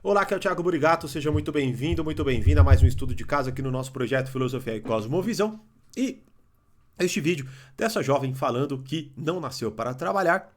Olá, aqui é o Thiago Burigato, seja muito bem-vindo, muito bem-vinda a mais um estudo de caso aqui no nosso projeto Filosofia e Cosmovisão. E este vídeo dessa jovem falando que não nasceu para trabalhar,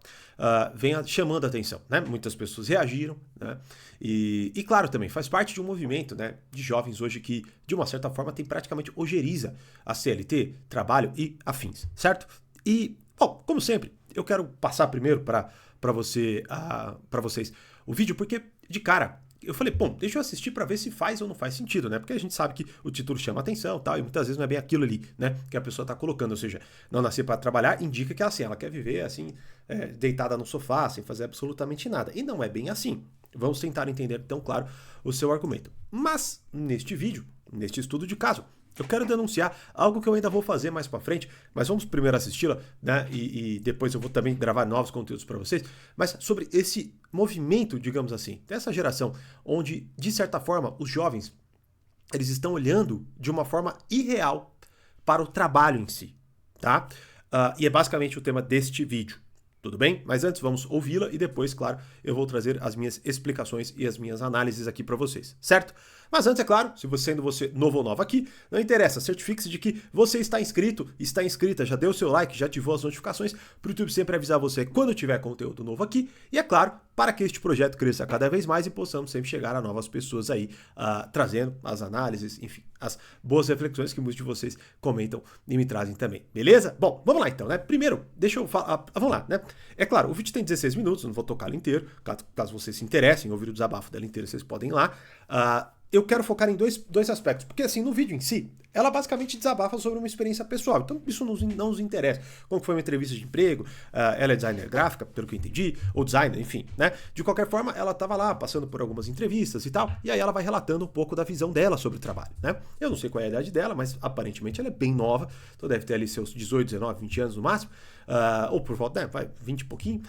vem chamando a atenção, né? Muitas pessoas reagiram, né? E claro, também faz parte de um movimento, né, de jovens hoje que, de uma certa forma, tem praticamente ojeriza a CLT, trabalho e afins, certo? E, bom, como sempre, eu quero passar primeiro para vocês o vídeo, porque, de cara, eu falei, bom, deixa eu assistir para ver se faz ou não faz sentido, né? Porque a gente sabe que o título chama atenção e tal, e muitas vezes não é bem aquilo ali, né, que a pessoa tá colocando. Ou seja, não nascer para trabalhar indica que ela quer viver assim, deitada no sofá, sem fazer absolutamente nada. E não é bem assim. Vamos tentar entender, então, claro, o seu argumento. Mas, neste vídeo, neste estudo de caso, eu quero denunciar algo que eu ainda vou fazer mais pra frente, mas vamos primeiro assisti-la, né? E depois eu vou também gravar novos conteúdos para vocês, mas sobre esse movimento, digamos assim, dessa geração, onde, de certa forma, os jovens, eles estão olhando de uma forma irreal para o trabalho em si, tá? E é basicamente o tema deste vídeo. Tudo bem? Mas antes vamos ouvi-la e depois, claro, eu vou trazer as minhas explicações e as minhas análises aqui para vocês, certo? Mas antes, é claro, se você sendo você novo ou nova aqui, não interessa, certifique-se de que você está inscrito, está inscrita, já deu o seu like, já ativou as notificações para o YouTube sempre avisar você quando tiver conteúdo novo aqui. E é claro, para que este projeto cresça cada vez mais e possamos sempre chegar a novas pessoas aí, trazendo as análises, enfim, as boas reflexões que muitos de vocês comentam e me trazem também, beleza? Bom, vamos lá então, né? Primeiro, deixa eu falar, vamos lá, né? É claro, o vídeo tem 16 minutos, não vou tocar ele inteiro, caso vocês se interessem em ouvir o desabafo dela inteiro, vocês podem ir lá. Eu quero focar em dois aspectos, porque assim, no vídeo em si, ela basicamente desabafa sobre uma experiência pessoal, então isso não nos interessa. Como foi uma entrevista de emprego, ela é designer gráfica, pelo que eu entendi, ou designer, enfim, né? De qualquer forma, ela estava lá passando por algumas entrevistas e tal, e aí ela vai relatando um pouco da visão dela sobre o trabalho, né? Eu não sei qual é a idade dela, mas aparentemente ela é bem nova, então deve ter ali seus 18, 19, 20 anos no máximo, ou por volta, né? Vai 20 e pouquinho.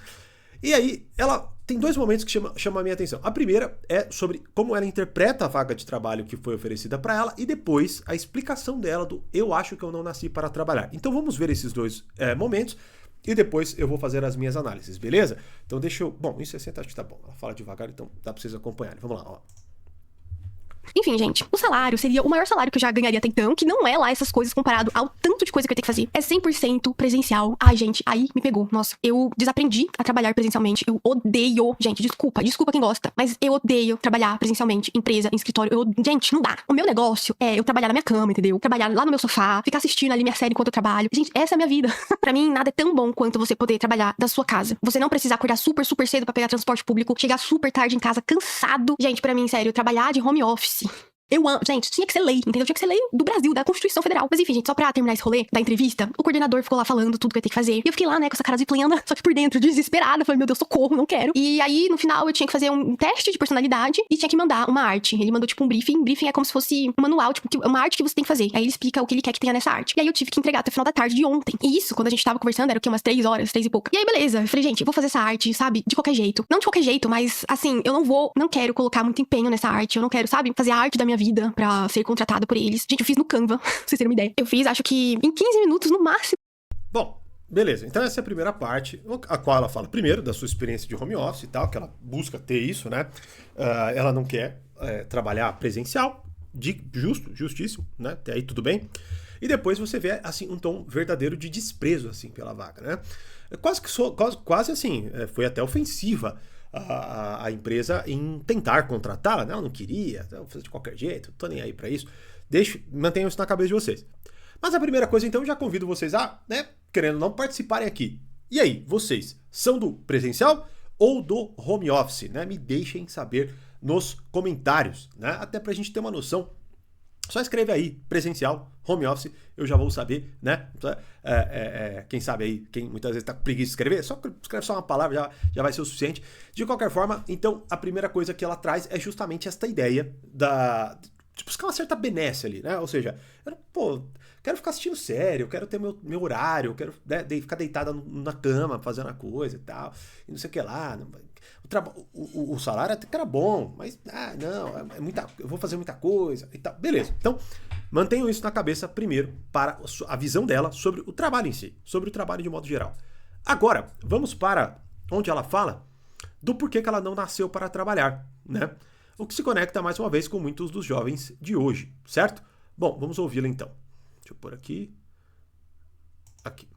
E aí, ela tem dois momentos que chamam a minha atenção. A primeira é sobre como ela interpreta a vaga de trabalho que foi oferecida para ela e depois a explicação dela do eu acho que eu não nasci para trabalhar. Então vamos ver esses dois momentos e depois eu vou fazer as minhas análises, beleza? Então deixa eu... Bom, em 60 acho que tá bom. Ela fala devagar, então dá para vocês acompanharem. Vamos lá, ó. Enfim, gente, o salário seria o maior salário que eu já ganharia até então, que não é lá essas coisas comparado ao tanto de coisa que eu tenho que fazer. É 100% presencial. Ai, gente, aí me pegou. Nossa, eu desaprendi a trabalhar presencialmente. Eu odeio. Gente, desculpa quem gosta, mas eu odeio trabalhar presencialmente, empresa, em escritório. Gente, não dá. O meu negócio é eu trabalhar na minha cama, entendeu? Trabalhar lá no meu sofá, ficar assistindo ali minha série enquanto eu trabalho. Gente, essa é a minha vida. Pra mim, nada é tão bom quanto você poder trabalhar da sua casa. Você não precisar acordar super cedo pra pegar transporte público, chegar super tarde em casa, cansado. Gente, pra mim, sério, trabalhar de home office. Eu amo. Gente, tinha que ser lei, entendeu? Tinha que ser lei do Brasil, da Constituição Federal. Mas enfim, gente, só pra terminar esse rolê da entrevista, o coordenador ficou lá falando tudo que eu ia ter que fazer. E eu fiquei lá, né, com essa cara de plena, só que por dentro, desesperada. Falei, meu Deus, socorro, não quero. E aí, no final, eu tinha que fazer um teste de personalidade e tinha que mandar uma arte. Ele mandou, tipo, um briefing. Briefing é como se fosse um manual, tipo, uma arte que você tem que fazer. Aí ele explica o que ele quer que tenha nessa arte. E aí eu tive que entregar até o final da tarde de ontem. E isso, quando a gente tava conversando, era o quê? Umas 3 horas, 3 e pouca. E aí, beleza. Eu falei, gente, eu vou fazer essa arte, sabe? De qualquer jeito. Não de qualquer jeito, mas, assim, eu não quero colocar muito empenho nessa arte. Eu não quero, sabe, fazer a arte da minha vida pra ser contratada por eles. Gente, eu fiz no Canva, pra vocês terem uma ideia. Eu fiz, acho que em 15 minutos no máximo. Bom, beleza. Então essa é a primeira parte, a qual ela fala primeiro da sua experiência de home office e tal, que ela busca ter isso, né? Ela não quer trabalhar presencial, justíssimo, né? Até aí tudo bem. E depois você vê, assim, um tom verdadeiro de desprezo, assim, pela vaga, né? Quase assim, foi até ofensiva a empresa em tentar contratá-la, né? Ela não queria, vou fazer de qualquer jeito, não tô nem aí pra isso. Mantenham isso na cabeça de vocês. Mas a primeira coisa, então, eu já convido vocês a, né, querendo não participarem aqui. E aí, vocês são do presencial ou do home office, né? Me deixem saber nos comentários, né? Até pra gente ter uma noção. Só escreve aí, presencial, home office, eu já vou saber, né? Quem sabe aí, quem muitas vezes tá com preguiça de escrever, só escreve só uma palavra, já vai ser o suficiente. De qualquer forma, então, a primeira coisa que ela traz é justamente esta ideia de buscar uma certa benesse ali, né? Ou seja, quero ficar assistindo série, eu quero ter meu horário, eu quero, né, ficar deitada na cama, fazendo a coisa e tal, e não sei o que lá. O salário até que era bom, mas não, eu vou fazer muita coisa e tal. Beleza, então mantenham isso na cabeça primeiro para a visão dela sobre o trabalho em si, sobre o trabalho de modo geral. Agora, vamos para onde ela fala do porquê que ela não nasceu para trabalhar, né? o que se conecta mais uma vez com muitos dos jovens de hoje, certo? Bom, vamos ouvi-la então. Deixa eu pôr aqui. Aqui.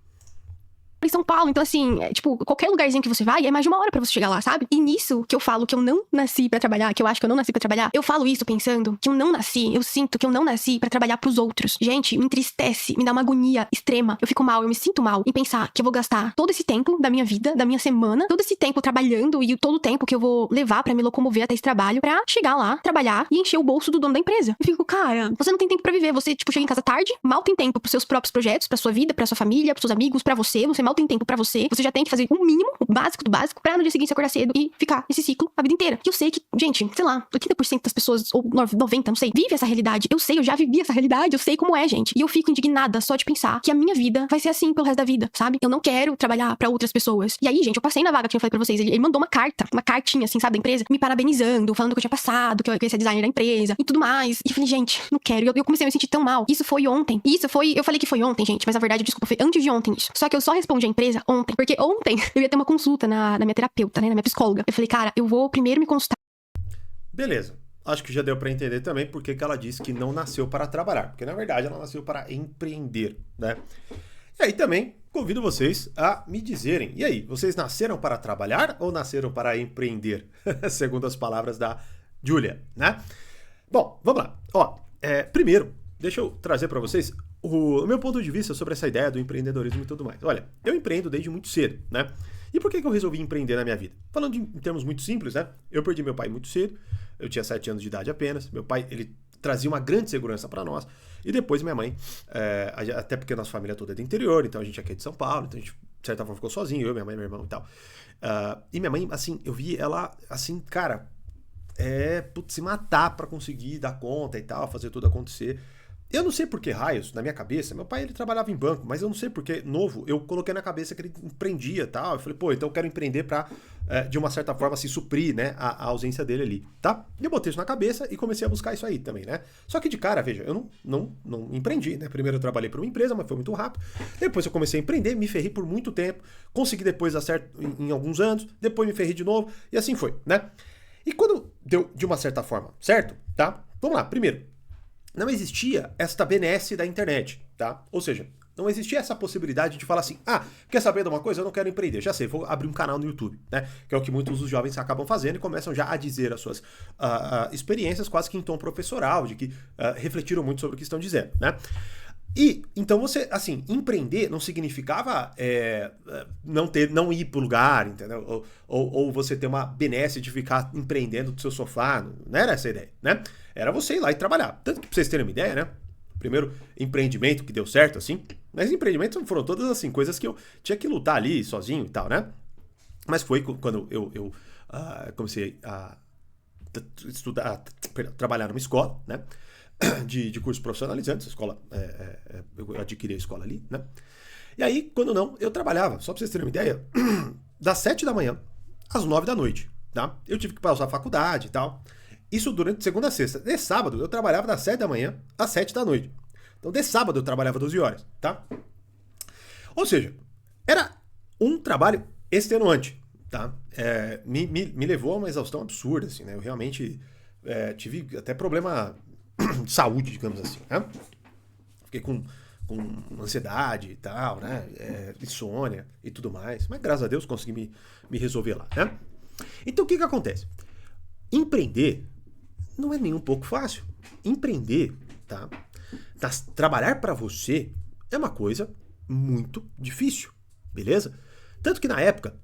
Em São Paulo, então assim, tipo, qualquer lugarzinho que você vai, é mais de 1 hora pra você chegar lá, sabe? E nisso que eu falo que eu não nasci pra trabalhar, que eu acho que eu não nasci pra trabalhar, eu falo isso pensando que eu não nasci, eu sinto que eu não nasci pra trabalhar pros outros. Gente, me entristece, me dá uma agonia extrema. Eu fico mal, eu me sinto mal em pensar que eu vou gastar todo esse tempo da minha vida, da minha semana, todo esse tempo trabalhando e todo o tempo que eu vou levar pra me locomover até esse trabalho, pra chegar lá, trabalhar e encher o bolso do dono da empresa. Eu fico, cara, você não tem tempo pra viver, você, tipo, chega em casa tarde, mal tem tempo pros seus próprios projetos, pra sua vida, pra sua família, pros seus amigos, pra você mal tem tempo pra você já tem que fazer o mínimo, o básico do básico, pra no dia seguinte acordar cedo e ficar nesse ciclo a vida inteira. Que eu sei que, gente, sei lá, 80% das pessoas, ou 90%, não sei, vive essa realidade. Eu sei, eu já vivi essa realidade, eu sei como é, gente. E eu fico indignada só de pensar que a minha vida vai ser assim pelo resto da vida, sabe? Eu não quero trabalhar pra outras pessoas. E aí, gente, eu passei na vaga que eu falei pra vocês, ele mandou uma cartinha, assim, sabe, da empresa, me parabenizando, falando que eu tinha passado, que eu ia ser designer da empresa e tudo mais. E eu falei, gente, não quero. E eu comecei a me sentir tão mal. Isso foi ontem. Eu falei que foi ontem, gente, mas na verdade, desculpa, foi antes de ontem isso. Só que eu só respondi a empresa ontem, porque ontem eu ia ter uma consulta na minha terapeuta, né, na minha psicóloga. Eu falei, cara, eu vou primeiro me consultar. Beleza. Acho que já deu para entender também porque que ela disse que não nasceu para trabalhar. Porque, na verdade, ela nasceu para empreender, né? E aí também convido vocês a me dizerem. E aí, vocês nasceram para trabalhar ou nasceram para empreender? Segundo as palavras da Júlia, né? Bom, vamos lá. Ó, primeiro, deixa eu trazer para vocês o meu ponto de vista sobre essa ideia do empreendedorismo e tudo mais. Olha, eu empreendo desde muito cedo, né? E por que eu resolvi empreender na minha vida? Falando em termos muito simples, né? Eu perdi meu pai muito cedo, eu tinha 7 anos de idade apenas. Meu pai, ele trazia uma grande segurança para nós. E depois minha mãe, até porque a nossa família toda é do interior, então a gente aqui é de São Paulo, então a gente, de certa forma, ficou sozinho, eu, minha mãe, meu irmão e tal. E minha mãe, assim, eu vi ela, assim, cara, se matar para conseguir dar conta e tal, fazer tudo acontecer. Eu não sei por que raios, na minha cabeça, meu pai ele trabalhava em banco, mas eu não sei por que, novo, eu coloquei na cabeça que ele empreendia e tal. Eu falei, pô, então eu quero empreender pra, de uma certa forma, se suprir, né, a ausência dele ali, tá? E eu botei isso na cabeça e comecei a buscar isso aí também, né? Só que de cara, veja, eu não empreendi, né? Primeiro eu trabalhei para uma empresa, mas foi muito rápido. Depois eu comecei a empreender, me ferrei por muito tempo, consegui depois dar certo em alguns anos, depois me ferrei de novo, e assim foi, né? E quando deu de uma certa forma, certo? Tá? Vamos lá, primeiro. Não existia esta benesse da internet, tá? Ou seja, não existia essa possibilidade de falar assim, quer saber de uma coisa? Eu não quero empreender. Já sei, vou abrir um canal no YouTube, né? Que é o que muitos dos jovens acabam fazendo e começam já a dizer as suas experiências quase que em tom professoral, de que refletiram muito sobre o que estão dizendo, né? E, então você, assim, empreender não significava não ir pro lugar, entendeu? Ou você ter uma benesse de ficar empreendendo do seu sofá, não era essa a ideia, né? Era você ir lá e trabalhar. Tanto que pra vocês terem uma ideia, né? Primeiro empreendimento que deu certo, assim, mas empreendimentos foram todas, assim, coisas que eu tinha que lutar ali sozinho e tal, né? Mas foi quando eu comecei a trabalhar numa escola, né? De cursos profissionalizantes, a escola, eu adquiri a escola ali, né? E aí, quando não, eu trabalhava, só pra vocês terem uma ideia, das 7 da manhã às 9 da noite, tá? Eu tive que pausar a faculdade e tal. Isso durante segunda a sexta. De sábado, eu trabalhava das 7 da manhã às 7 da noite. Então, de sábado, eu trabalhava 12 horas, tá? Ou seja, era um trabalho extenuante, tá? Me levou a uma exaustão absurda, assim, né? Eu realmente tive até problema de saúde, digamos assim, né? Fiquei com ansiedade e tal, né? Insônia e tudo mais. Mas, graças a Deus, consegui me resolver lá, né? Então, o que acontece? Empreender não é nem um pouco fácil. Empreender, tá? Trabalhar para você é uma coisa muito difícil, beleza? Tanto que na época,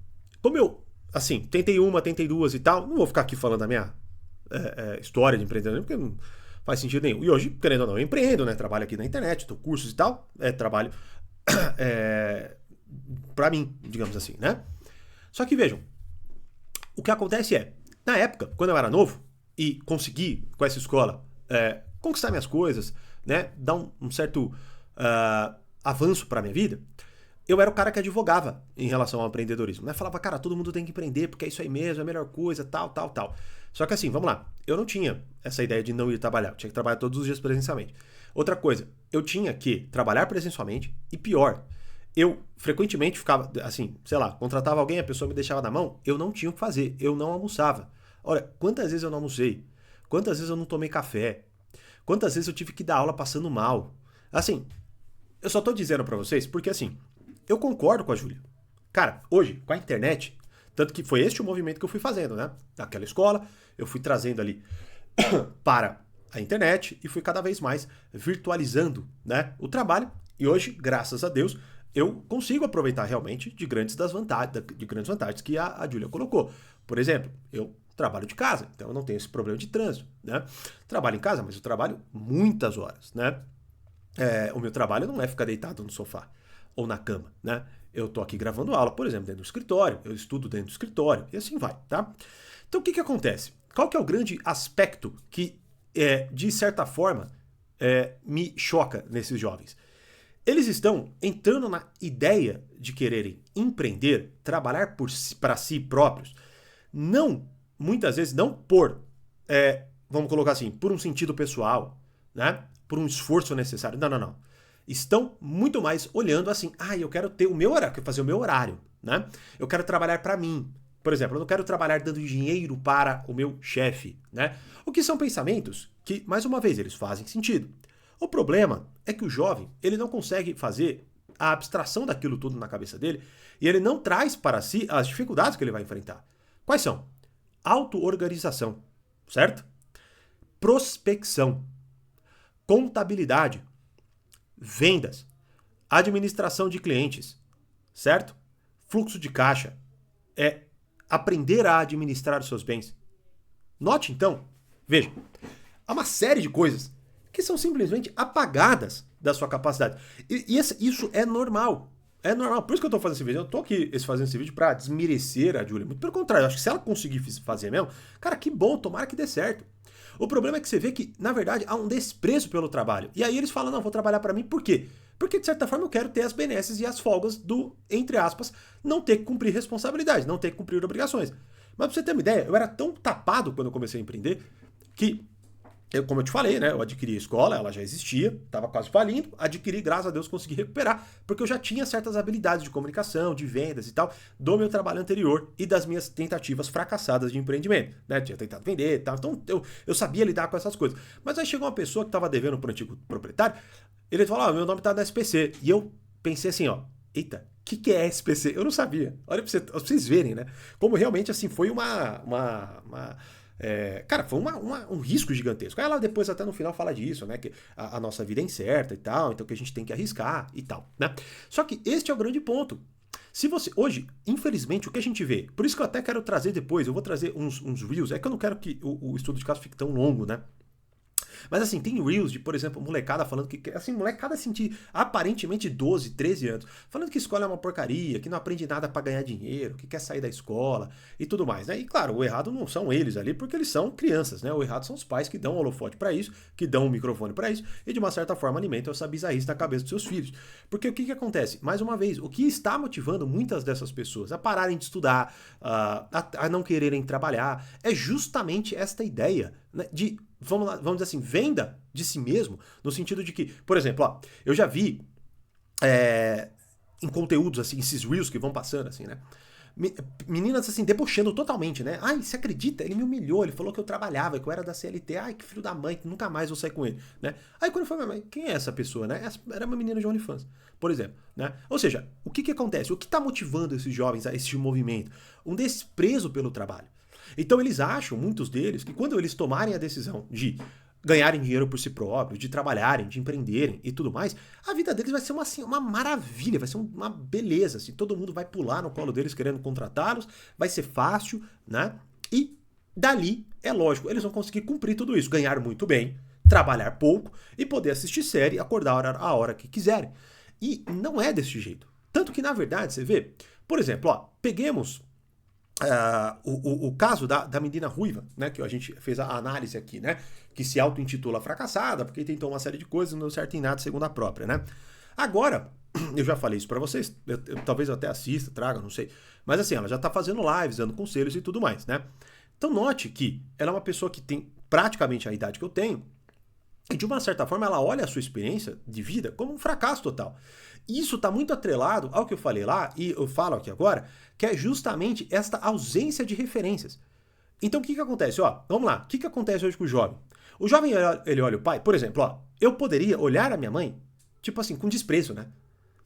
como eu, assim, tentei duas e tal, não vou ficar aqui falando da minha história de empreendedor, porque não faz sentido nenhum. E hoje, querendo ou não, eu empreendo, né? Trabalho aqui na internet, dou cursos e tal, trabalho para mim, digamos assim, né? Só que vejam, o que acontece na época, quando eu era novo, e consegui, com essa escola, conquistar minhas coisas, né? Dar um certo avanço para minha vida, eu era o cara que advogava em relação ao empreendedorismo, né? Falava, cara, todo mundo tem que empreender, porque é isso aí mesmo, é a melhor coisa, tal. Só que assim, vamos lá, eu não tinha essa ideia de não ir trabalhar, eu tinha que trabalhar todos os dias presencialmente. Outra coisa, eu tinha que trabalhar presencialmente e pior, eu frequentemente ficava, assim, sei lá, contratava alguém, a pessoa me deixava na mão, eu não tinha o que fazer, eu não almoçava. Olha, quantas vezes eu não almocei? Quantas vezes eu não tomei café? Quantas vezes eu tive que dar aula passando mal? Assim, eu só tô dizendo pra vocês porque, assim, eu concordo com a Júlia. Cara, hoje, com a internet, tanto que foi este o movimento que eu fui fazendo, né? Naquela escola, eu fui trazendo ali para a internet e fui cada vez mais virtualizando, né, o trabalho. E hoje, graças a Deus, eu consigo aproveitar realmente de grandes vantagens que a Júlia colocou. Por exemplo, eu trabalho de casa, então eu não tenho esse problema de trânsito, né? Trabalho em casa, mas eu trabalho muitas horas, né? O meu trabalho não é ficar deitado no sofá ou na cama, né? Eu tô aqui gravando aula, por exemplo, dentro do escritório, eu estudo dentro do escritório e assim vai, tá? Então o que acontece? Qual que é o grande aspecto que, de certa forma, me choca nesses jovens? Eles estão entrando na ideia de quererem empreender, trabalhar para si próprios, não, muitas vezes, não vamos colocar assim, por um sentido pessoal, né? Por um esforço necessário. Não. Estão muito mais olhando assim, eu quero ter o meu horário, quero fazer o meu horário, né? Eu quero trabalhar para mim. Por exemplo, eu não quero trabalhar dando dinheiro para o meu chefe, né? O que são pensamentos que, mais uma vez, eles fazem sentido. O problema é que o jovem, ele não consegue fazer a abstração daquilo tudo na cabeça dele e ele não traz para si as dificuldades que ele vai enfrentar. Quais são? Auto-organização, certo? Prospecção, contabilidade, vendas, administração de clientes, certo? Fluxo de caixa, aprender a administrar os seus bens. Note então, veja, há uma série de coisas que são simplesmente apagadas da sua capacidade. E isso é normal. É normal. Por isso que eu tô fazendo esse vídeo. Eu tô aqui fazendo esse vídeo pra desmerecer a Júlia. Muito pelo contrário. Eu acho que se ela conseguir fazer mesmo, cara, que bom, tomara que dê certo. O problema é que você vê que, na verdade, há um desprezo pelo trabalho. E aí eles falam, não, vou trabalhar pra mim. Por quê? Porque, de certa forma, eu quero ter as benesses e as folgas do, entre aspas, não ter que cumprir responsabilidades, não ter que cumprir obrigações. Mas pra você ter uma ideia, eu era tão tapado quando eu comecei a empreender que, como eu te falei, né, eu adquiri a escola, ela já existia, estava quase falindo, adquiri, graças a Deus, consegui recuperar, porque eu já tinha certas habilidades de comunicação, de vendas e tal, do meu trabalho anterior e das minhas tentativas fracassadas de empreendimento, né, tinha tentado vender e tal, então eu sabia lidar com essas coisas. Mas aí chegou uma pessoa que estava devendo para o antigo proprietário, ele falou, meu nome tá no SPC, e eu pensei assim, eita, o que é SPC? Eu não sabia, olha pra vocês verem, né, como realmente, assim, foi cara, foi um risco gigantesco. Aí ela depois até no final fala disso, né? Que a nossa vida é incerta e tal, então que a gente tem que arriscar e tal, né? Só que este é o grande ponto. Se você, hoje, infelizmente, o que a gente vê, por isso que eu até quero trazer depois, eu vou trazer uns Reels, é que eu não quero que o estudo de caso fique tão longo, né? Mas assim, tem Reels de, por exemplo, molecada falando que, assim, molecada assim, de aparentemente 12, 13 anos, falando que escola é uma porcaria, que não aprende nada pra ganhar dinheiro, que quer sair da escola e tudo mais, né? E claro, o errado não são eles ali, porque eles são crianças, né? O errado são os pais que dão holofote pra isso, que dão um microfone pra isso e de uma certa forma alimentam essa bizarrice na cabeça dos seus filhos. Porque o que acontece? Mais uma vez, o que está motivando muitas dessas pessoas a pararem de estudar, a não quererem trabalhar, é justamente esta ideia, né, de vamos dizer assim, venda de si mesmo, no sentido de que, por exemplo, eu já vi em conteúdos, assim, esses reels que vão passando, assim, né, meninas, assim, debochando totalmente, né, você acredita? Ele me humilhou, ele falou que eu trabalhava, que eu era da CLT, que filho da mãe, que nunca mais vou sair com ele, né, aí quando eu falei, mas quem é essa pessoa, né, era uma menina de OnlyFans, por exemplo, né, ou seja, o que acontece? O que está motivando esses jovens a esse movimento? Um desprezo pelo trabalho. Então eles acham, muitos deles, que quando eles tomarem a decisão de ganharem dinheiro por si próprios, de trabalharem, de empreenderem e tudo mais, a vida deles vai ser uma maravilha, vai ser uma beleza, assim, todo mundo vai pular no colo deles querendo contratá-los, vai ser fácil, né? E dali, é lógico, eles vão conseguir cumprir tudo isso, ganhar muito bem, trabalhar pouco e poder assistir série, acordar a hora que quiserem. E não é desse jeito. Tanto que, na verdade, você vê, por exemplo, peguemos o caso da menina ruiva, né, que a gente fez a análise aqui, né, que se auto-intitula fracassada, porque tentou uma série de coisas e não deu certo em nada, segundo a própria, né. Agora, eu já falei isso pra vocês, talvez eu até assista, traga, não sei, mas assim, ela já tá fazendo lives, dando conselhos e tudo mais, né. Então note que ela é uma pessoa que tem praticamente a idade que eu tenho, e de uma certa forma ela olha a sua experiência de vida como um fracasso total. Isso está muito atrelado ao que eu falei lá, e eu falo aqui agora, que é justamente esta ausência de referências. Então o que acontece? Ó, vamos lá. O que acontece hoje com o jovem? O jovem, ele olha o pai, por exemplo, ó, eu poderia olhar a minha mãe, tipo assim, com desprezo, né?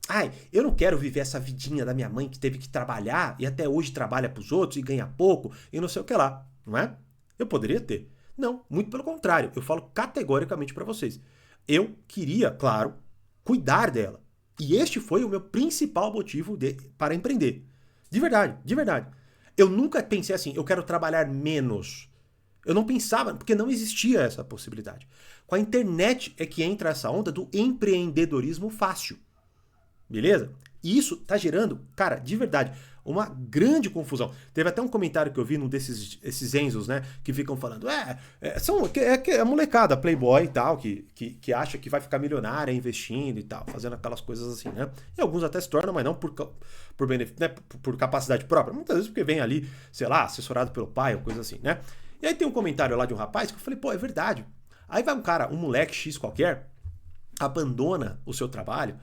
Ai, eu não quero viver essa vidinha da minha mãe que teve que trabalhar e até hoje trabalha pros outros e ganha pouco e não sei o que lá, não é? Eu poderia ter. Não, muito pelo contrário. Eu falo categoricamente pra vocês. Eu queria, claro, cuidar dela. E este foi o meu principal motivo para empreender. De verdade, de verdade. Eu nunca pensei assim, eu quero trabalhar menos. Eu não pensava, porque não existia essa possibilidade. Com a internet é que entra essa onda do empreendedorismo fácil. Beleza? E isso tá gerando, cara, de verdade, uma grande confusão. Teve até um comentário que eu vi num esses Enzos, né, que ficam falando, é molecada, playboy e tal, que acha que vai ficar milionária investindo e tal, fazendo aquelas coisas assim, né? E alguns até se tornam, mas não por benefício, né, por capacidade própria, muitas vezes porque vem ali, sei lá, assessorado pelo pai ou coisa assim, né? E aí tem um comentário lá de um rapaz que eu falei, pô, é verdade. Aí vai um cara, um moleque X qualquer, abandona o seu trabalho,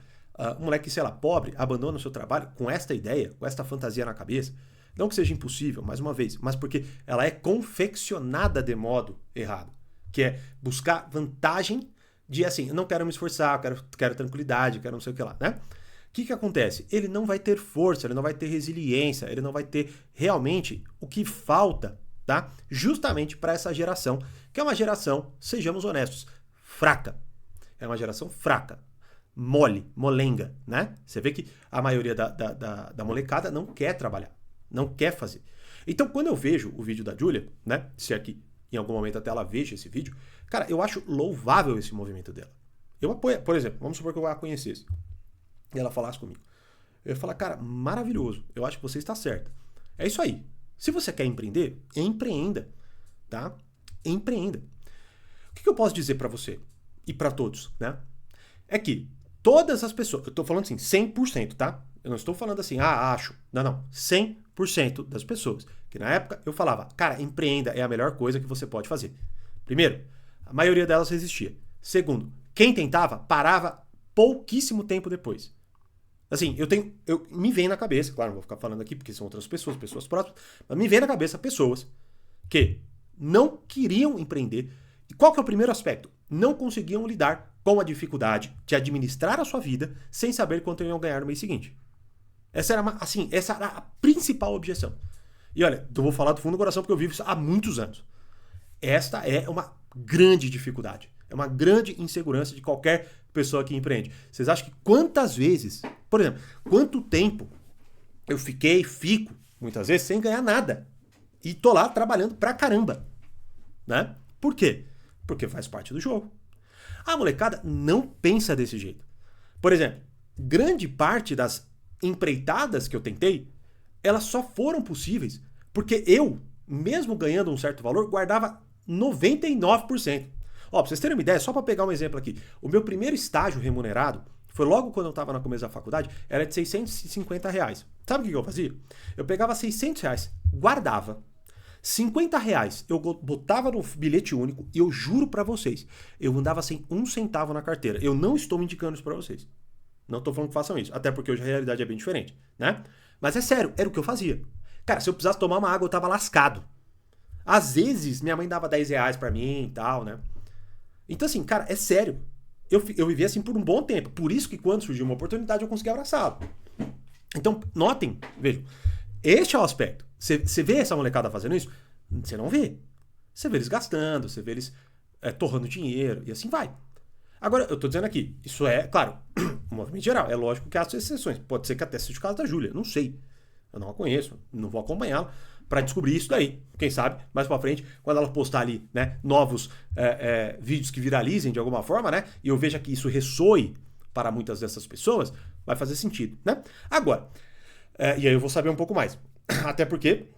um moleque, sei lá, pobre, abandona o seu trabalho com esta ideia, com esta fantasia na cabeça. Não que seja impossível, mais uma vez, mas porque ela é confeccionada de modo errado. Que é buscar vantagem de, assim, eu não quero me esforçar, quero tranquilidade, quero não sei o que lá, né? O que acontece? Ele não vai ter força, ele não vai ter resiliência, ele não vai ter realmente o que falta, tá? Justamente para essa geração, que é uma geração, sejamos honestos, fraca. É uma geração fraca. Molenga, né? Você vê que a maioria da molecada não quer trabalhar, não quer fazer. Então, quando eu vejo o vídeo da Júlia, né? Se aqui em algum momento até ela veja esse vídeo, cara, eu acho louvável esse movimento dela. Eu apoio, por exemplo, vamos supor que eu a conhecesse e ela falasse comigo. Eu ia falar, cara, maravilhoso, eu acho que você está certa. É isso aí. Se você quer empreender, empreenda, tá? Empreenda. O que eu posso dizer para você e para todos, né? É que todas as pessoas, eu tô falando assim, 100%, tá? Eu não estou falando assim, acho. Não. 100% das pessoas. Que na época eu falava, cara, empreenda é a melhor coisa que você pode fazer. Primeiro, a maioria delas resistia. Segundo, quem tentava, parava pouquíssimo tempo depois. Assim, me vem na cabeça, claro, não vou ficar falando aqui porque são outras pessoas próximas, mas me vem na cabeça pessoas que não queriam empreender. E qual que é o primeiro aspecto? Não conseguiam lidar com a dificuldade de administrar a sua vida sem saber quanto iam ganhar no mês seguinte. Essa era a principal objeção. E olha, eu vou falar do fundo do coração porque eu vivo isso há muitos anos. Esta é uma grande dificuldade. É uma grande insegurança de qualquer pessoa que empreende. Vocês acham que quantas vezes, por exemplo, quanto tempo eu fico, muitas vezes, sem ganhar nada. E tô lá trabalhando pra caramba. Né? Por quê? Porque faz parte do jogo. A molecada não pensa desse jeito. Por exemplo, grande parte das empreitadas que eu tentei, elas só foram possíveis porque eu, mesmo ganhando um certo valor, guardava 99%. Ó, pra vocês terem uma ideia, só para pegar um exemplo aqui, o meu primeiro estágio remunerado, foi logo quando eu estava no começo da faculdade, era de R$650. Sabe o que eu fazia? Eu pegava R$600, guardava. R$50 eu botava no bilhete único e eu juro pra vocês, eu andava sem um centavo na carteira. Eu não estou me indicando isso pra vocês. Não estou falando que façam isso, até porque hoje a realidade é bem diferente, né? Mas é sério, era o que eu fazia. Cara, se eu precisasse tomar uma água, eu tava lascado. Às vezes, minha mãe dava R$10 pra mim e tal, né? Então assim, cara, é sério. Eu vivi assim por um bom tempo. Por isso que quando surgiu uma oportunidade, eu consegui abraçá-lo. Então, notem, vejam, este é o aspecto. Você vê essa molecada fazendo isso? Você não vê. Você vê eles gastando, você vê eles torrando dinheiro e assim vai. Agora, eu tô dizendo aqui, isso é, claro, um movimento geral. É lógico que há exceções. Pode ser que até seja o caso da Júlia, não sei. Eu não a conheço, não vou acompanhá-la para descobrir isso daí. Quem sabe, mais pra frente, quando ela postar ali, né, novos vídeos que viralizem de alguma forma, né, e eu veja que isso ressoe para muitas dessas pessoas, vai fazer sentido, né? Agora, e aí eu vou saber um pouco mais. Até porque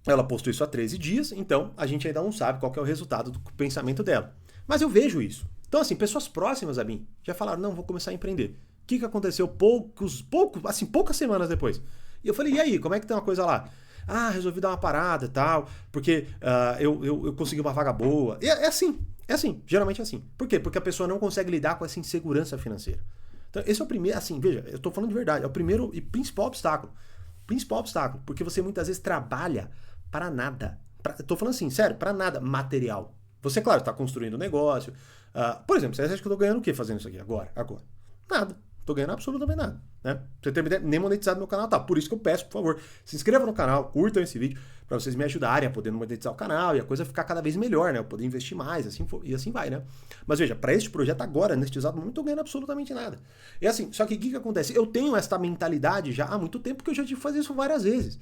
ela postou isso há 13 dias, então a gente ainda não sabe qual que é o resultado do pensamento dela. Mas eu vejo isso. Então, assim, pessoas próximas a mim já falaram, não, vou começar a empreender. O que aconteceu poucas semanas depois? E eu falei, e aí, como é que tá uma coisa lá? Ah, resolvi dar uma parada e tal, porque eu consegui uma vaga boa. É assim, geralmente é assim. Por quê? Porque a pessoa não consegue lidar com essa insegurança financeira. Então, esse é o primeiro, assim, veja, eu tô falando de verdade, é o primeiro e principal obstáculo. Principal obstáculo, porque você muitas vezes trabalha para nada. Eu tô falando assim, sério, pra nada material. Você, claro, tá construindo um negócio. Por exemplo, você acha que eu tô ganhando o quê fazendo isso aqui agora? Nada. Tô ganhando absolutamente nada, né? Pra você ter uma ideia, nem monetizado meu canal tá. Por isso que eu peço, por favor, se inscrevam no canal, curtam esse vídeo, pra vocês me ajudarem a poder monetizar o canal e a coisa ficar cada vez melhor, né? Eu poder investir mais, e assim vai, né? Mas veja, pra este projeto agora, neste exato momento, eu tô ganhando absolutamente nada. E assim, só que o que acontece? Eu tenho esta mentalidade já há muito tempo, porque eu já tive que fazer isso várias vezes.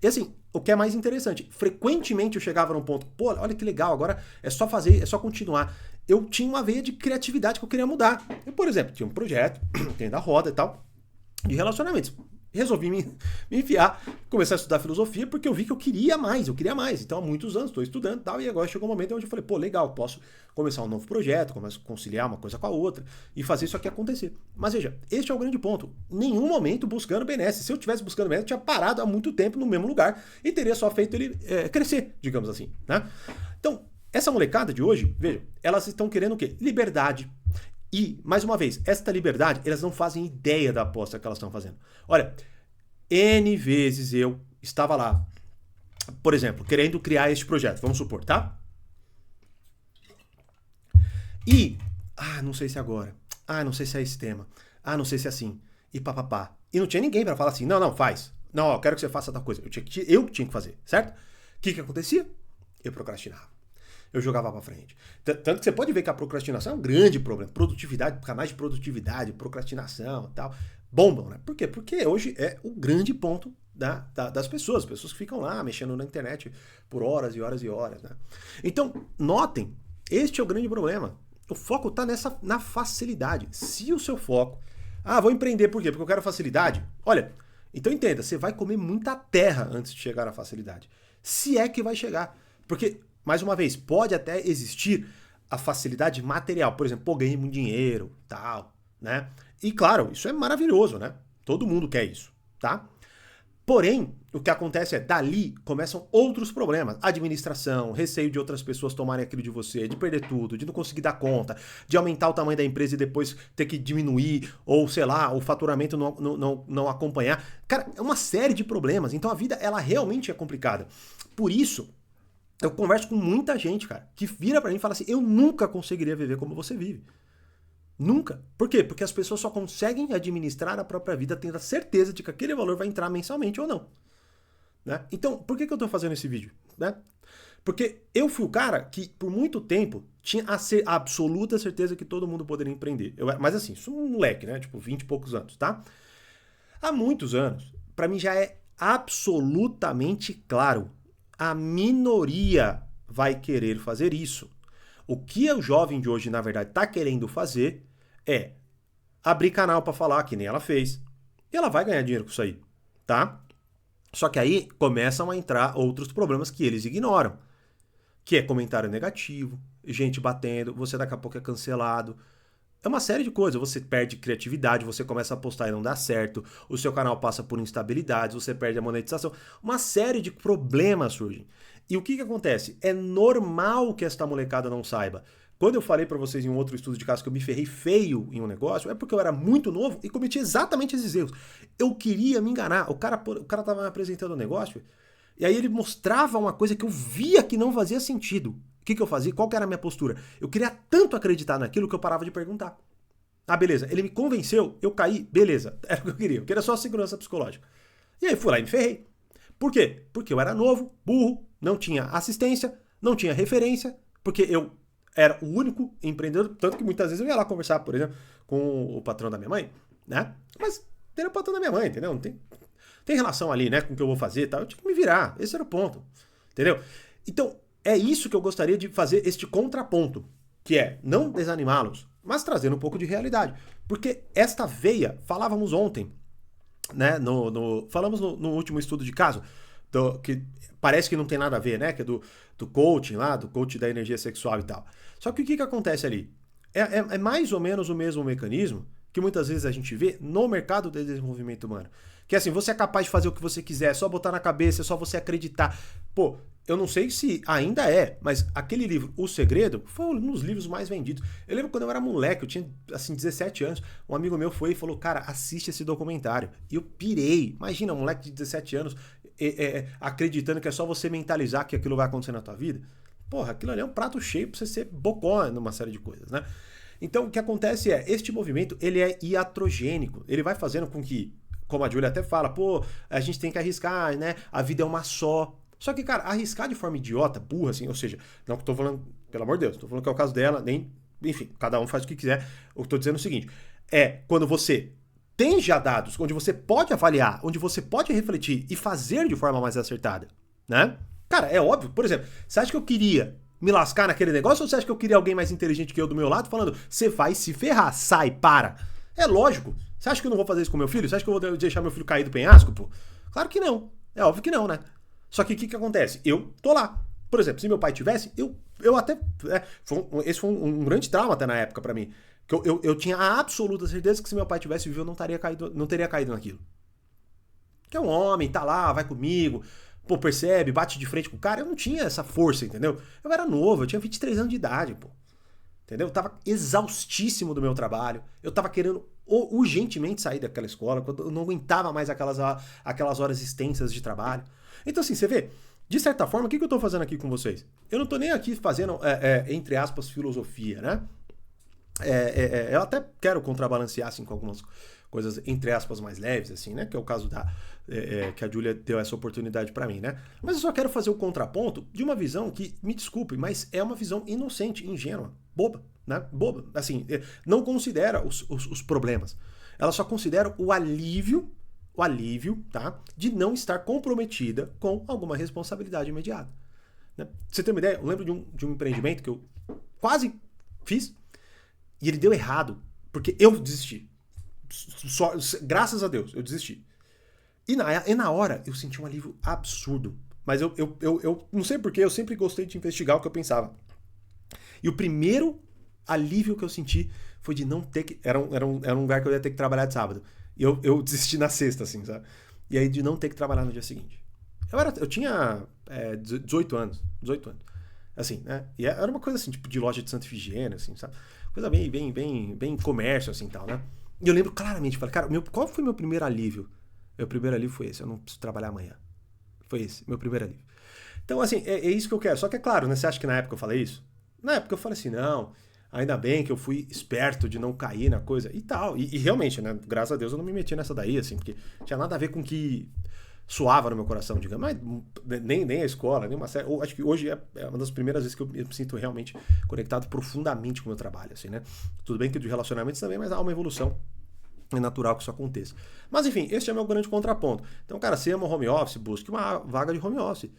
E assim, o que é mais interessante, frequentemente eu chegava num ponto, pô, olha que legal, agora é só fazer, é só continuar. Eu tinha uma veia de criatividade que eu queria mudar. Eu, por exemplo, tinha um projeto, tem da roda e tal, de relacionamentos. Resolvi me enfiar, começar a estudar filosofia, porque eu vi que eu queria mais. Então há muitos anos estou estudando e tal, e agora chegou um momento onde eu falei, pô, legal, posso começar um novo projeto, começo a conciliar uma coisa com a outra e fazer isso aqui acontecer. Mas veja, este é o grande ponto. Nenhum momento buscando benesse. Se eu estivesse buscando benesse, eu tinha parado há muito tempo no mesmo lugar e teria só feito ele crescer, digamos assim, né? Então, essa molecada de hoje, veja, elas estão querendo o quê? Liberdade. E, mais uma vez, esta liberdade, elas não fazem ideia da aposta que elas estão fazendo. Olha, N vezes eu estava lá, por exemplo, querendo criar este projeto, vamos supor, tá? E, não sei se é agora, não sei se é esse tema, não sei se é assim, e papapá. E não tinha ninguém para falar assim, não, faz. Não, eu quero que você faça tal coisa. Eu tinha que fazer, certo? O que acontecia? Eu procrastinava. Eu jogava pra frente. Tanto que você pode ver que a procrastinação é um grande problema. Produtividade, canais de produtividade, procrastinação e tal, bombam, né? Por quê? Porque hoje é o grande ponto das pessoas. As pessoas que ficam lá mexendo na internet por horas e horas e horas, né? Então, notem, este é o grande problema. O foco tá na facilidade. Se o seu foco... vou empreender por quê? Porque eu quero facilidade. Olha, então entenda, você vai comer muita terra antes de chegar à facilidade. Se é que vai chegar. Porque... Mais uma vez, pode até existir a facilidade material. Por exemplo, ganhei muito dinheiro, tal, né? E claro, isso é maravilhoso, né? Todo mundo quer isso, tá? Porém, o que acontece é, dali começam outros problemas. Administração, receio de outras pessoas tomarem aquilo de você, de perder tudo, de não conseguir dar conta, de aumentar o tamanho da empresa e depois ter que diminuir, ou sei lá, o faturamento não acompanhar. Cara, é uma série de problemas. Então a vida, ela realmente é complicada. Por isso... Eu converso com muita gente, cara, que vira pra mim e fala assim, eu nunca conseguiria viver como você vive. Nunca. Por quê? Porque as pessoas só conseguem administrar a própria vida tendo a certeza de que aquele valor vai entrar mensalmente ou não. Né? Então, por que eu tô fazendo esse vídeo? Né? Porque eu fui o cara que, por muito tempo, tinha a absoluta certeza que todo mundo poderia empreender. Mas assim, sou um moleque, né? Tipo, 20 e poucos anos, tá? Há muitos anos, pra mim já é absolutamente claro. A minoria vai querer fazer isso. O que o jovem de hoje, na verdade, está querendo fazer é abrir canal para falar, que nem ela fez. E ela vai ganhar dinheiro com isso aí, tá? Só que aí começam a entrar outros problemas que eles ignoram. Que é comentário negativo, gente batendo, você daqui a pouco é cancelado. É uma série de coisas, você perde criatividade, você começa a postar e não dá certo, o seu canal passa por instabilidades, você perde a monetização, uma série de problemas surgem. E o que acontece? É normal que esta molecada não saiba. Quando eu falei pra vocês em um outro estudo de caso que eu me ferrei feio em um negócio, é porque eu era muito novo e cometi exatamente esses erros. Eu queria me enganar, o cara tava me apresentando um negócio, e aí ele mostrava uma coisa que eu via que não fazia sentido. O que eu fazia? Qual que era a minha postura? Eu queria tanto acreditar naquilo que eu parava de perguntar. Beleza. Ele me convenceu, eu caí, beleza. Era o que eu queria. Eu queria só a segurança psicológica. E aí fui lá e me ferrei. Por quê? Porque eu era novo, burro, não tinha assistência, não tinha referência, porque eu era o único empreendedor, tanto que muitas vezes eu ia lá conversar, por exemplo, com o patrão da minha mãe, né? Mas era o patrão da minha mãe, entendeu? Não tem relação ali, né, com o que eu vou fazer e tal. Eu tinha que me virar. Esse era o ponto. Entendeu? Então, é isso que eu gostaria de fazer este contraponto, que é não desanimá-los, mas trazer um pouco de realidade. Porque esta veia, falávamos ontem, né? Falamos no último estudo de caso, que parece que não tem nada a ver, né? Que é do coaching lá, do coaching da energia sexual e tal. Só que o que acontece ali? É mais ou menos o mesmo mecanismo que muitas vezes a gente vê no mercado de desenvolvimento humano. Que é assim, você é capaz de fazer o que você quiser, é só botar na cabeça, é só você acreditar. Pô, eu não sei se ainda é, mas aquele livro, O Segredo, foi um dos livros mais vendidos. Eu lembro quando eu era moleque, eu tinha, assim, 17 anos, um amigo meu foi e falou, cara, assiste esse documentário. E eu pirei. Imagina, um moleque de 17 anos acreditando que é só você mentalizar que aquilo vai acontecer na tua vida. Porra, aquilo ali é um prato cheio pra você ser bocó numa série de coisas, né? Então, o que acontece é, este movimento, ele é iatrogênico. Ele vai fazendo com que, como a Julia até fala, pô, a gente tem que arriscar, né? A vida é uma só. Só que, cara, arriscar de forma idiota, burra, assim, ou seja, não que eu tô falando, pelo amor de Deus, tô falando que é o caso dela, nem, enfim, cada um faz o que quiser. Eu tô dizendo o seguinte, é quando você tem já dados, onde você pode avaliar, onde você pode refletir e fazer de forma mais acertada, né? Cara, é óbvio, por exemplo, você acha que eu queria me lascar naquele negócio ou você acha que eu queria alguém mais inteligente que eu do meu lado falando, você vai se ferrar, sai, para? É lógico. Você acha que eu não vou fazer isso com meu filho? Você acha que eu vou deixar meu filho cair do penhasco, pô? Claro que não. É óbvio que não, né? Só que o que acontece? Eu tô lá. Por exemplo, se meu pai tivesse, eu até... esse foi um grande trauma até na época pra mim. Que eu tinha a absoluta certeza que se meu pai tivesse vivo, eu não teria caído naquilo. Que é um homem, tá lá, vai comigo, pô, percebe, bate de frente com o cara. Eu não tinha essa força, entendeu? Eu era novo, eu tinha 23 anos de idade, pô. Entendeu? Eu tava exaustíssimo do meu trabalho. Eu tava querendo urgentemente sair daquela escola, quando eu não aguentava mais aquelas horas extensas de trabalho. Então, assim, você vê, de certa forma, o que eu tô fazendo aqui com vocês? Eu não tô nem aqui fazendo, entre aspas, filosofia, né? Eu até quero contrabalancear, assim, com algumas coisas, entre aspas, mais leves, assim, né? Que é o caso que a Julia deu essa oportunidade pra mim, né? Mas eu só quero fazer o contraponto de uma visão que, me desculpe, mas é uma visão inocente, ingênua, boba, né? Boba, assim, não considera os problemas. Ela só considera o alívio, tá? De não estar comprometida com alguma responsabilidade imediata. Né? Pra você ter uma ideia, eu lembro de um empreendimento que eu quase fiz e ele deu errado, porque eu desisti. Graças a Deus, eu desisti. E na hora eu senti um alívio absurdo. Mas eu não sei porquê, eu sempre gostei de investigar o que eu pensava. E o primeiro alívio que eu senti foi de não ter que... Era um lugar que eu ia ter que trabalhar de sábado. E eu desisti na sexta, assim, sabe? E aí de não ter que trabalhar no dia seguinte. Eu tinha 18 anos. Assim, né? E era uma coisa assim, tipo de loja de Santa Efigênia, assim, sabe? Coisa bem comércio, assim, tal, né? E eu lembro claramente, falei, cara, qual foi meu primeiro alívio? Meu primeiro alívio foi esse, eu não preciso trabalhar amanhã. Foi esse, meu primeiro alívio. Então, assim, é isso que eu quero. Só que é claro, né? Você acha que na época eu falei isso? Na época eu falei assim, não, ainda bem que eu fui esperto de não cair na coisa e tal. E realmente, né? Graças a Deus eu não me meti nessa daí, assim, porque tinha nada a ver com o que soava no meu coração, digamos. Mas nem a escola, nem uma série. Acho que hoje é uma das primeiras vezes que eu me sinto realmente conectado profundamente com o meu trabalho, assim, né? Tudo bem que de relacionamentos também, mas há uma evolução. É natural que isso aconteça. Mas enfim, esse é o meu grande contraponto. Então, cara, se ama home office, busque uma vaga de home office.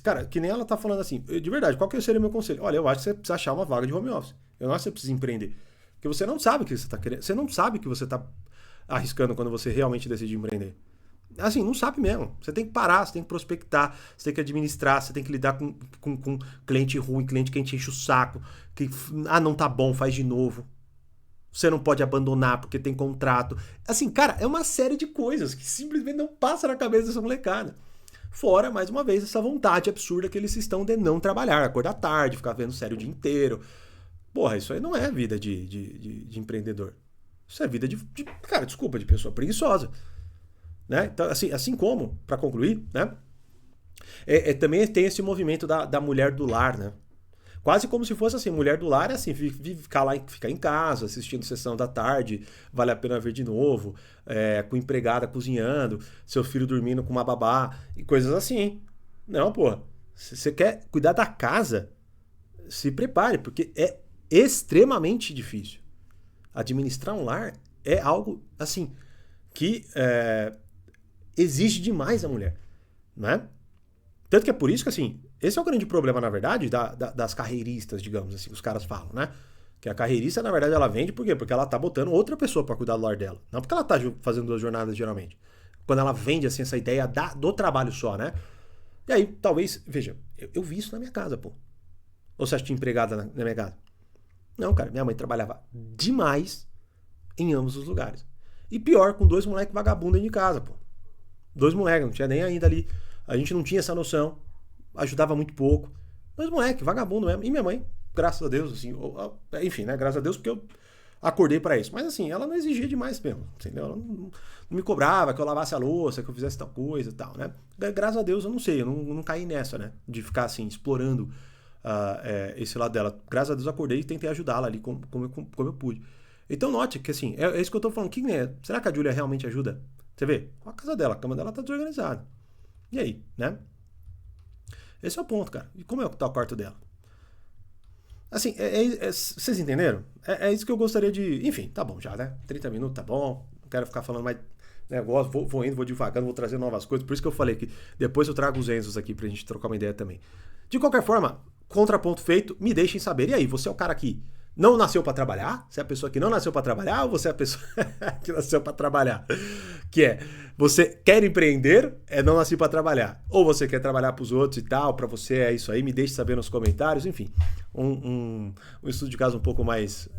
Cara, que nem ela tá falando assim, de verdade, qual que seria o meu conselho? Olha, eu acho que você precisa achar uma vaga de home office. Eu não acho que você precisa empreender. Porque você não sabe o que você tá querendo. Você não sabe o que você tá arriscando quando você realmente decide empreender. Assim, não sabe mesmo. Você tem que parar, você tem que prospectar, você tem que administrar, você tem que lidar com cliente ruim, cliente que enche o saco, que, não tá bom, faz de novo. Você não pode abandonar porque tem contrato. Assim, cara, é uma série de coisas que simplesmente não passa na cabeça dessa molecada. Fora, mais uma vez, essa vontade absurda que eles estão de não trabalhar, acordar tarde, ficar vendo série o dia inteiro. Porra, isso aí não é vida de empreendedor. Isso é vida cara, desculpa, de pessoa preguiçosa. Né? Então, assim como, para concluir, né? Também tem esse movimento da mulher do lar, né? Quase como se fosse assim, mulher do lar é assim, ficar em casa, assistindo sessão da tarde, vale a pena ver de novo, com empregada cozinhando, seu filho dormindo com uma babá e coisas assim. Não, pô, se você quer cuidar da casa, se prepare, porque é extremamente difícil. Administrar um lar é algo, assim, que exige demais da mulher, né? Tanto que é por isso que, assim, esse é o grande problema, na verdade, das carreiristas, digamos assim, os caras falam, né? Que a carreirista, na verdade, ela vende por quê? Porque ela tá botando outra pessoa pra cuidar do lar dela. Não porque ela tá fazendo 2 jornadas, geralmente. Quando ela vende, assim, essa ideia do trabalho só, né? E aí, talvez, veja, eu vi isso na minha casa, pô. Ou você acha que tinha empregada na minha casa? Não, cara, minha mãe trabalhava demais. em ambos os lugares. E pior, com 2 moleques vagabundos dentro de casa, pô. 2 moleques, não tinha nem ainda ali. A gente não tinha essa noção. Ajudava muito pouco. 2 moleques, vagabundo mesmo. E minha mãe, graças a Deus, assim, enfim, né? Graças a Deus, porque eu acordei pra isso. Mas assim, ela não exigia demais mesmo, entendeu? Ela não me cobrava que eu lavasse a louça, que eu fizesse tal coisa e tal, né? Graças a Deus, eu não sei, eu não caí nessa, né? De ficar assim, explorando esse lado dela. Graças a Deus, eu acordei e tentei ajudá-la ali como eu pude. Então note que assim, é isso que eu tô falando. Será que a Júlia realmente ajuda? Você vê? A casa dela, a cama dela tá desorganizada. E aí, né? Esse é o ponto, cara. E como é que tá o quarto dela? Assim, vocês entenderam? É isso que eu gostaria de... Enfim, tá bom já, né? 30 minutos tá bom. Não quero ficar falando mais negócio. Vou indo, vou devagando, vou trazer novas coisas. Por isso que eu falei que depois eu trago os Enzos aqui pra gente trocar uma ideia também. De qualquer forma, contraponto feito, me deixem saber. E aí, você é o cara que não nasceu pra trabalhar? Você é a pessoa que não nasceu pra trabalhar? Ou você é a pessoa que nasceu pra trabalhar? Que você quer empreender, não nascer pra trabalhar. Ou você quer trabalhar pros outros e tal, pra você é isso aí, me deixe saber nos comentários. Enfim, um estudo de caso um pouco mais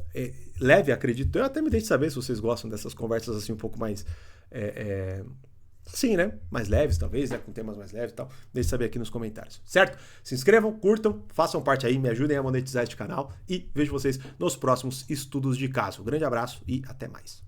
leve, acredito. Eu até me deixe saber se vocês gostam dessas conversas assim um pouco mais... Sim, né? Mais leves, talvez, né? Com temas mais leves e tal. Deixe saber aqui nos comentários, certo? Se inscrevam, curtam, façam parte aí, me ajudem a monetizar este canal e vejo vocês nos próximos estudos de caso. Um grande abraço e até mais.